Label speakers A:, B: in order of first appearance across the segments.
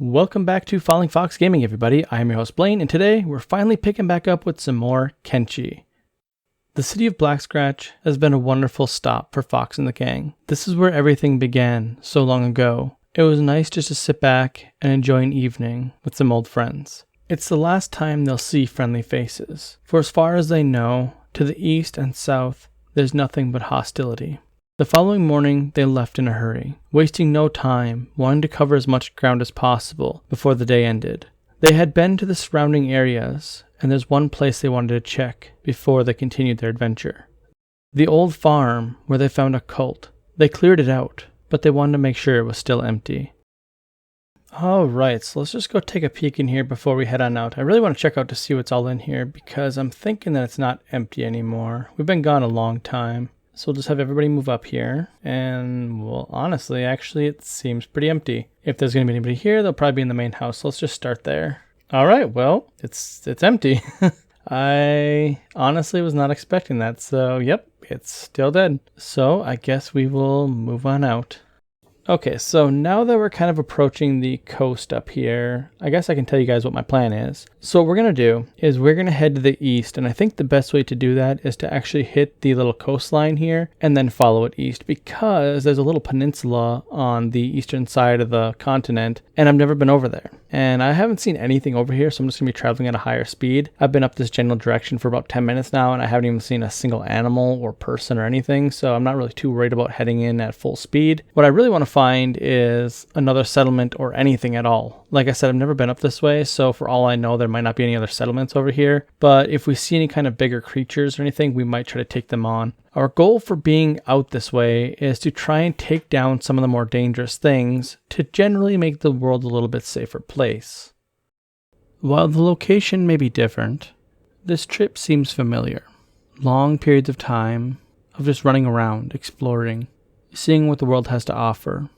A: Welcome back to Fallingfoxgaming, everybody. I am your host Blaine, and today we're finally picking back up with some more Kenshi. The city of Black Scratch has been a wonderful stop for Fox and the gang. This is where everything began so long ago. It was nice just to sit back and enjoy an evening with some old friends. It's the last time they'll see friendly faces, for as far as they know, to the east and south, there's nothing but hostility. The following morning, they left in a hurry, wasting no time, wanting to cover as much ground as possible before the day ended. They had been to the surrounding areas, and there's one place they wanted to check before they continued their adventure. The old farm where they found a cult. They cleared it out, but they wanted to make sure it was still empty. Alright, so let's just go take a peek in here before we head on out. I really want to check out to see what's all in here because I'm thinking that it's not empty anymore. We've been gone a long time. So we'll just have everybody move up here, and well, honestly, actually, it seems pretty empty. If there's going to be anybody here, they'll probably be in the main house, so let's just start there. All right, well, it's empty. I honestly was not expecting that, so yep, it's still dead. So I guess we will move on out. Okay, so now that we're kind of approaching the coast up here, I guess I can tell you guys what my plan is. So what we're going to do is we're going to head to the east, and I think the best way to do that is to actually hit the little coastline here and then follow it east, because there's a little peninsula on the eastern side of the continent, and I've never been over there. And I haven't seen anything over here, so I'm just going to be traveling at a higher speed. I've been up this general direction for about 10 minutes now, and I haven't even seen a single animal or person or anything, so I'm not really too worried about heading in at full speed. What I really want to find is another settlement or anything at all. Like I said, I've never been up this way, so for all I know, there might not be any other settlements over here, but if we see any kind of bigger creatures or anything, we might try to take them on. Our goal for being out this way is to try and take down some of the more dangerous things to generally make the world a little bit safer place. While the location may be different, this trip seems familiar. Long periods of time of just running around, exploring, seeing what the world has to offer.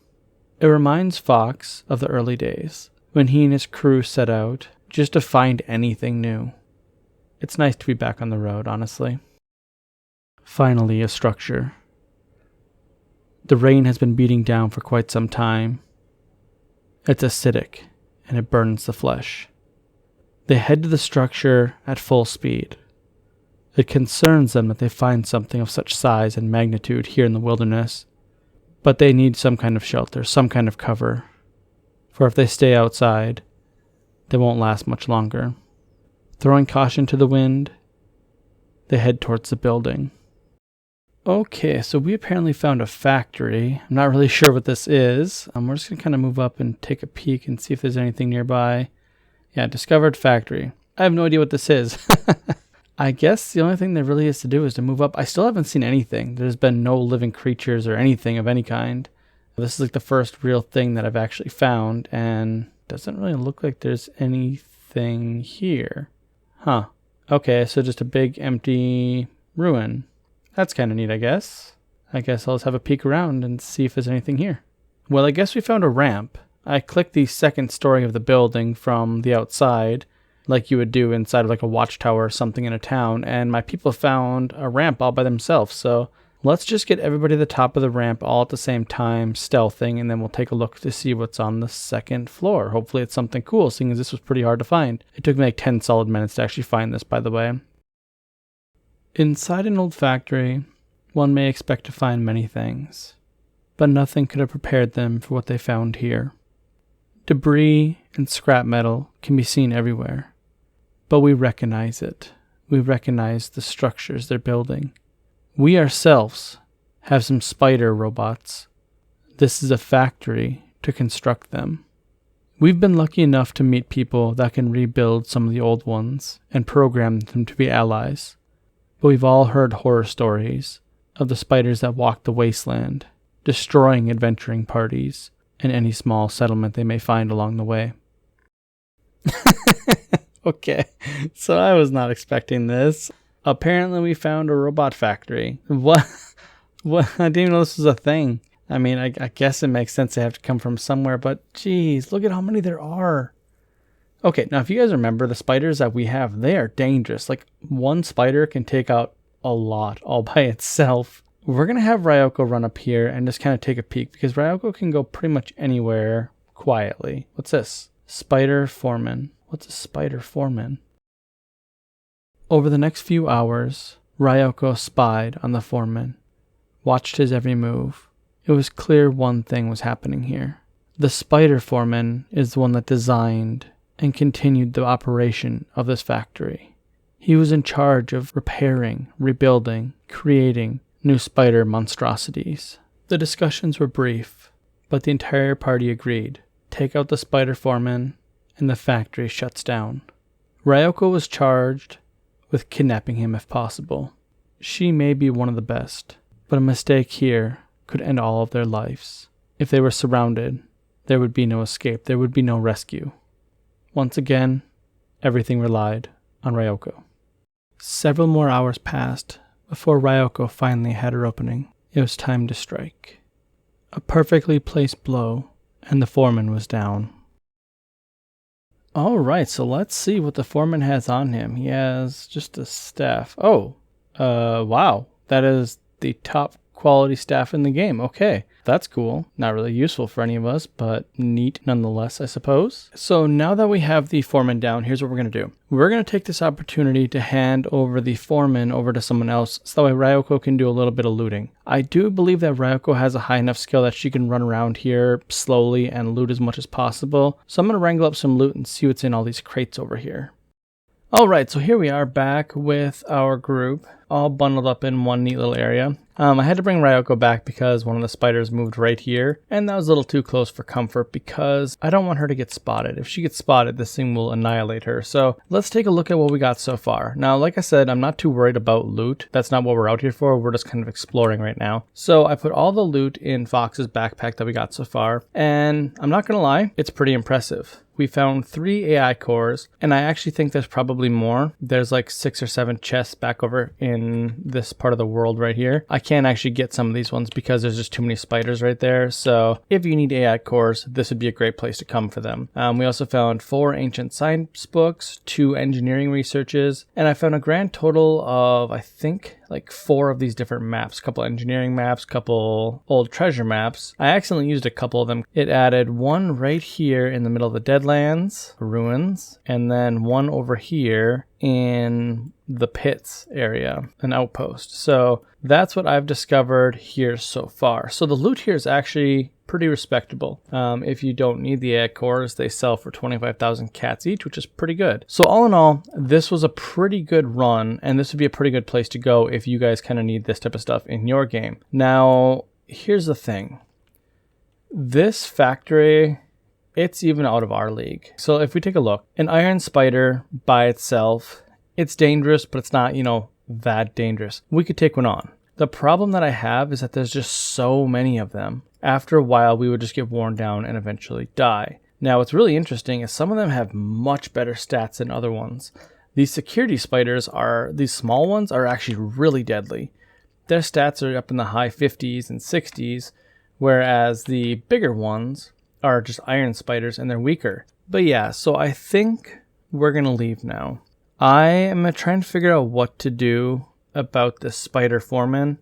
A: It reminds Fox of the early days, when he and his crew set out just to find anything new. It's nice to be back on the road, honestly. Finally, a structure. The rain has been beating down for quite some time. It's acidic, and it burns the flesh. They head to the structure at full speed. It concerns them that they find something of such size and magnitude here in the wilderness, but they need some kind of shelter, some kind of cover, for if they stay outside, they won't last much longer. Throwing caution to the wind, they head towards the building. Okay, so we apparently found a factory. I'm not really sure what this is. We're just going to kind of move up and take a peek and see if there's anything nearby. Yeah, discovered factory. I have no idea what this is. I guess the only thing there really is to do is to move up. I still haven't seen anything. There's been no living creatures or anything of any kind. This is like the first real thing that I've actually found, and doesn't really look like there's anything here. Huh. Okay, so just a big empty ruin. That's kind of neat, I guess. I guess I'll just have a peek around and see if there's anything here. Well, I guess we found a ramp. I clicked the second story of the building from the outside, like you would do inside of like a watchtower or something in a town, and my people found a ramp all by themselves. So let's just get everybody to the top of the ramp all at the same time, stealthing, and then we'll take a look to see what's on the second floor. Hopefully it's something cool, seeing as this was pretty hard to find. It took me like 10 solid minutes to actually find this, by the way. Inside an old factory, one may expect to find many things, but nothing could have prepared them for what they found here. Debris and scrap metal can be seen everywhere, but we recognize it. We recognize the structures they're building. We ourselves have some spider robots. This is a factory to construct them. We've been lucky enough to meet people that can rebuild some of the old ones and program them to be allies. But we've all heard horror stories of the spiders that walk the wasteland, destroying adventuring parties and any small settlement they may find along the way. Okay, so I was not expecting this. Apparently we found a robot factory. What? I didn't even know this was a thing. I mean, I guess it makes sense they have to come from somewhere, but geez, look at how many there are. Okay, now if you guys remember, the spiders that we have, they are dangerous. Like, one spider can take out a lot all by itself. We're going to have Ryoko run up here and just kind of take a peek, because Ryoko can go pretty much anywhere quietly. What's this? Spider foreman. What's a spider foreman? Over the next few hours, Ryoko spied on the foreman, watched his every move. It was clear one thing was happening here. The spider foreman is the one that designed and continued the operation of this factory. He was in charge of repairing, rebuilding, creating new spider monstrosities. The discussions were brief, but the entire party agreed. Take out the spider foreman, and the factory shuts down. Ryoko was charged with kidnapping him if possible. She may be one of the best, but a mistake here could end all of their lives. If they were surrounded, there would be no escape. There would be no rescue. Once again, everything relied on Ryoko. Several more hours passed before Ryoko finally had her opening. It was time to strike. A perfectly placed blow, and the foreman was down. Alright, so let's see what the foreman has on him. He has just a staff. Wow. That is the top quality staff in the game. Okay, that's cool. Not really useful for any of us, but neat nonetheless, I suppose. So now that we have the foreman down, here's what we're going to do. We're going to take this opportunity to hand over the foreman over to someone else, so that way Ryoko can do a little bit of looting. I do believe that Ryoko has a high enough skill that she can run around here slowly and loot as much as possible. So I'm going to wrangle up some loot and see what's in all these crates over here. Alright, so here we are back with our group, all bundled up in one neat little area. I had to bring Ryoko back because one of the spiders moved right here, and that was a little too close for comfort because I don't want her to get spotted. If she gets spotted, this thing will annihilate her. So let's take a look at what we got so far. Now, like I said, I'm not too worried about loot. That's not what we're out here for. We're just kind of exploring right now. So I put all the loot in Fox's backpack that we got so far, and I'm not gonna lie, it's pretty impressive. We found 3 AI cores, and I actually think there's probably more. There's like 6 or 7 chests back over in this part of the world right here. I can't actually get some of these ones because there's just too many spiders right there. So if you need AI cores, this would be a great place to come for them. We also found 4 ancient science books, 2 engineering researches, and I found a grand total of, I think, like 4 of these different maps. A couple engineering maps, couple old treasure maps. I accidentally used a couple of them. It added one right here in the middle of the Deadlands, ruins, and then one over here in the pits area, an outpost. So that's what I've discovered here so far. So the loot here is actually pretty respectable. If you don't need the AI cores, they sell for 25,000 cats each, which is pretty good. So all in all, this was a pretty good run, and this would be a pretty good place to go if you guys kind of need this type of stuff in your game. Now, here's the thing. This factory, it's even out of our league. So if we take a look, an iron spider by itself, it's dangerous, but it's not, that dangerous. We could take one on. The problem that I have is that there's just so many of them. After a while, we would just get worn down and eventually die. Now, what's really interesting is some of them have much better stats than other ones. These security spiders these small ones are actually really deadly. Their stats are up in the high 50s and 60s, whereas the bigger ones are just iron spiders and they're weaker. But yeah, so I think we're going to leave now. I am trying to figure out what to do about this spider foreman.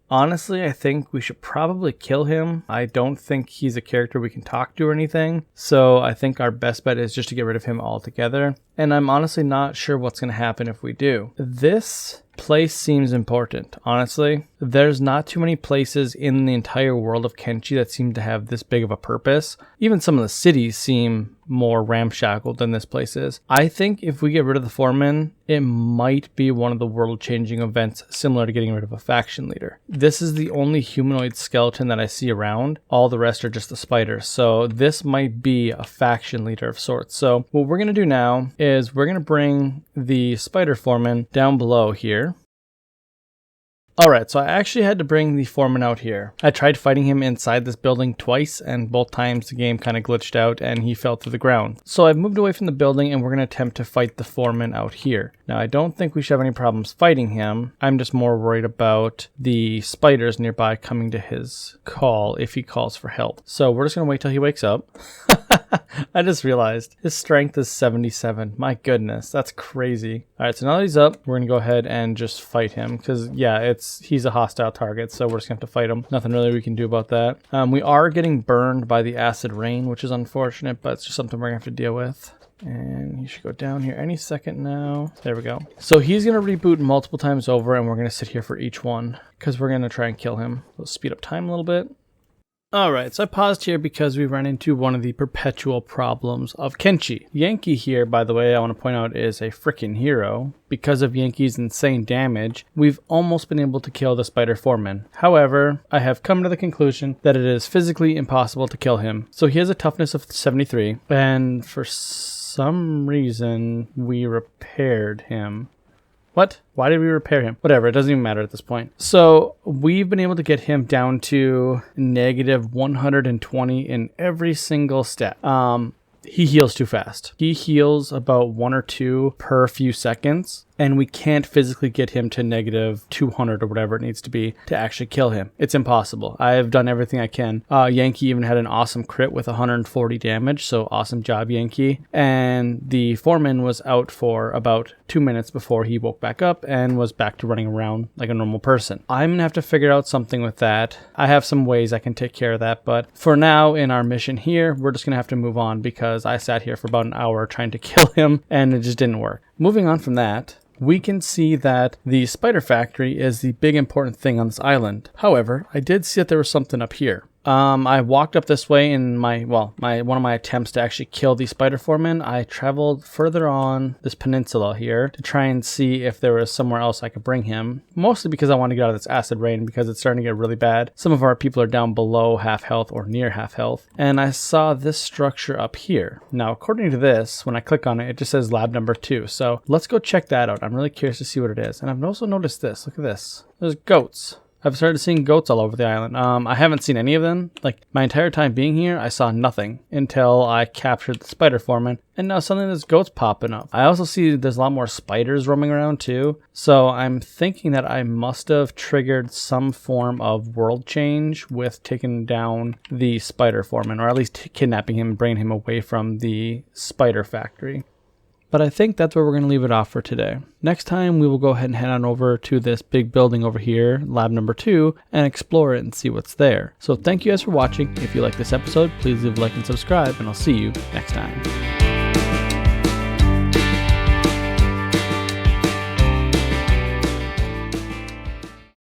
A: Honestly, I think we should probably kill him. I don't think he's a character we can talk to or anything. So I think our best bet is just to get rid of him altogether. And I'm honestly not sure what's going to happen if we do. This place seems important, honestly. There's not too many places in the entire world of Kenshi that seem to have this big of a purpose. Even some of the cities seem more ramshackle than this place is. I think if we get rid of the foreman, it might be one of the world-changing events similar to getting rid of a faction leader. This is the only humanoid skeleton that I see around. All the rest are just the spiders. So this might be a faction leader of sorts. So what we're going to do now is we're going to bring the spider foreman down below here. Alright, so I actually had to bring the foreman out here. I tried fighting him inside this building twice, and both times the game kind of glitched out and he fell to the ground. So I've moved away from the building and we're going to attempt to fight the foreman out here. Now, I don't think we should have any problems fighting him. I'm just more worried about the spiders nearby coming to his call if he calls for help. So we're just going to wait till he wakes up. I just realized his strength is 77. My goodness, that's crazy. All right, so now that he's up, we're gonna go ahead and just fight him because yeah, he's a hostile target, so we're just gonna have to fight him. Nothing really we can do about that. We are getting burned by the acid rain, which is unfortunate, but it's just something we're gonna have to deal with. And he should go down here any second now. There we go. So he's going to reboot multiple times over, and we're going to sit here for each one because we're going to try and kill him. We'll speed up time a little bit. Alright, so I paused here because we ran into one of the perpetual problems of Kenshi. Yankee here, by the way, I want to point out is a freaking hero. Because of Yankee's insane damage, we've almost been able to kill the Spider Foreman. However, I have come to the conclusion that it is physically impossible to kill him. So he has a toughness of 73, and for some reason we repaired him. What? Why did we repair him? Whatever, it doesn't even matter at this point. So we've been able to get him down to negative 120 in every single stat. He heals too fast. He heals about 1 or 2 per few seconds, and we can't physically get him to negative 200 or whatever it needs to be to actually kill him. It's impossible. I've done everything I can. Yankee even had an awesome crit with 140 damage, so awesome job, Yankee. And the foreman was out for about 2 minutes before he woke back up and was back to running around like a normal person. I'm gonna have to figure out something with that. I have some ways I can take care of that, but for now in our mission here, we're just gonna have to move on because I sat here for about an hour trying to kill him and it just didn't work. Moving on from that, we can see that the spider factory is the big important thing on this island. However, I did see that there was something up here. I walked up this way in one of my attempts to actually kill the spider foreman. I traveled further on this peninsula here to try and see if there was somewhere else I could bring him. Mostly because I want to get out of this acid rain because it's starting to get really bad. Some of our people are down below half health or near half health. And I saw this structure up here. Now, according to this, when I click on it, it just says lab number 2. So let's go check that out. I'm really curious to see what it is. And I've also noticed this. Look at this. There's goats. I've started seeing goats all over the island. I haven't seen any of them. Like, my entire time being here, I saw nothing until I captured the spider foreman. And now suddenly there's goats popping up. I also see there's a lot more spiders roaming around too. So I'm thinking that I must have triggered some form of world change with taking down the spider foreman, or at least kidnapping him and bringing him away from the spider factory. But I think that's where we're going to leave it off for today. Next time, we will go ahead and head on over to this big building over here, lab number 2, and explore it and see what's there. So thank you guys for watching. If you like this episode, please leave a like and subscribe, and I'll see you next time.